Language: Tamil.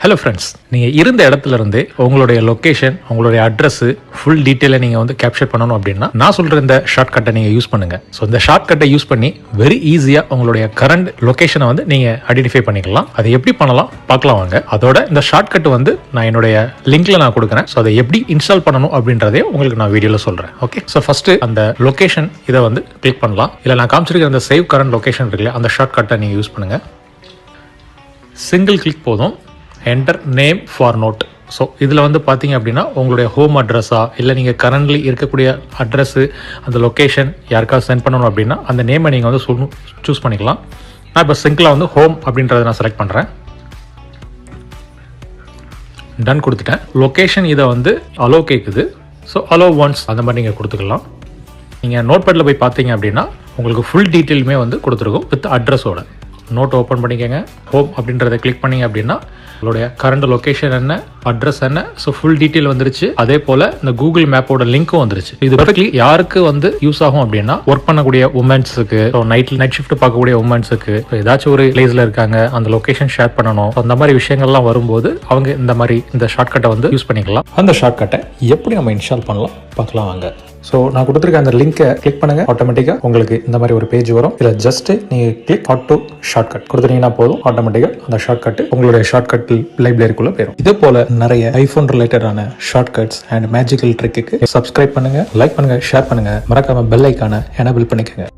ஹலோ ஃப்ரெண்ட்ஸ், நீங்கள் இருந்த இடத்துல இருந்து உங்களுடைய லொக்கேஷன், உங்களுடைய அட்ரஸ், ஃபுல் டீட்டெயிலை நீங்கள் வந்து கேப்சர் பண்ணணும் அப்படின்னா நான் சொல்கிற இந்த ஷார்ட்கட்டை நீங்கள் யூஸ் பண்ணுங்கள். ஸோ இந்த ஷார்ட்கட்டை யூஸ் பண்ணி வெரி ஈஸியாக உங்களுடைய கரண்ட் லொக்கேஷனை வந்து நீங்கள் ஐடென்டிஃபை பண்ணிக்கலாம். அதை எப்படி பண்ணலாம் பார்க்கலாம் வாங்க. அதோட இந்த ஷார்ட்கட் வந்து நான் என்னுடைய லிங்க்ல நான் கொடுக்குறேன். ஸோ அதை எப்படி இன்ஸ்டால் பண்ணணும் அப்படின்றதே உங்களுக்கு நான் வீடியோவில் சொல்கிறேன். ஓகே, ஸோ ஃபஸ்ட்டு அந்த லொக்கேஷன் இதை வந்து கிளிக் பண்ணலாம். இல்லை நான் காமிச்சிருக்கிற அந்த சேவ் கரண்ட் லொக்கேஷன் இருக்குல்ல, அந்த ஷார்ட்கட்டை நீங்கள் யூஸ் பண்ணுங்கள். சிங்கிள் கிளிக் போதும். Enter name for note. So இதில் வந்து பார்த்தீங்க அப்படின்னா உங்களுடைய ஹோம் அட்ரஸா இல்லை நீங்கள் கரண்ட்லி இருக்கக்கூடிய அட்ரஸ்ஸு, அந்த லொக்கேஷன் யாருக்காவது சென்ட் பண்ணணும் அப்படின்னா அந்த நேமை நீங்கள் வந்து சூஸ் பண்ணிக்கலாம். நான் இப்போ சிங்கிளாக வந்து ஹோம் அப்படின்றத நான் செலக்ட் பண்ணுறேன். டன் கொடுத்துட்டேன். லொக்கேஷன் இதை வந்து அலோ கேட்குது. ஸோ அலோ ஒன்ஸ் அந்த மாதிரி நீங்கள் கொடுத்துக்கலாம். நீங்கள் நோட் பேடில் போய் பார்த்தீங்க அப்படின்னா உங்களுக்கு ஃபுல் டீட்டெயிலுமே வந்து கொடுத்துருக்கும் வித் அட்ரஸோட. நோட் ஓப்பன் பண்ணிக்கோங்க. ஹோம் அப்படின்றத கிளிக் பண்ணிங்க அப்படின்னா உங்களுடைய கரண்ட் லொக்கேஷன் என்ன, அட்ரஸ் என்ன, ஸோ ஃபுல் டீட்டெயில் வந்துருச்சு. அதே போல் இந்த கூகுள் மேப்போட லிங்க்கும் வந்துருச்சு. இது பர்ஃபெக்ட்லி யாருக்கு வந்து யூஸ் ஆகும் அப்படின்னா ஒர்க் பண்ணக்கூடிய உமன்ஸுக்கு, நைட் ஷிஃப்ட் பார்க்கக்கூடிய உமன்ஸுக்கு, ஏதாச்சும் ஒரு பிளேஸில் இருக்காங்க, அந்த லொக்கேஷன் ஷேர் பண்ணணும், அந்த மாதிரி விஷயங்கள்லாம் வரும்போது அவங்க இந்த மாதிரி இந்த ஷார்ட்கட்டை வந்து யூஸ் பண்ணிக்கலாம். அந்த ஷார்ட்கட்டை எப்படி நம்ம இன்ஸ்டால் பண்ணலாம் பார்க்கலாம் வாங்க. ஸோ நான் கொடுத்துருக்க அந்த லிங்கை கிளிக் பண்ணுங்கள். ஆட்டோமேட்டிக்காக உங்களுக்கு இந்த மாதிரி ஒரு பேஜ் வரும். இதில் ஜஸ்ட் நீங்கள் கிளிக் ஆட்டோ ஷார்ட்கட் கொடுத்துட்டீங்கன்னா போதும். ஆட்டோமேட்டிக்காக அந்த ஷார்ட்கட் உங்களுடைய ஷார்ட்கட் லைப்ரரிக்குள்ளே போயிடும். இதே போல் நிறைய ஐஃபோன் ரிலேட்டடான shortcuts and magical trick subscribe பண்ணுங்கள், லைக் பண்ணுங்கள், ஷேர் பண்ணுங்கள். மறக்காம பெல் ஐக்கானை எனேபிள் பண்ணிக்கோங்க.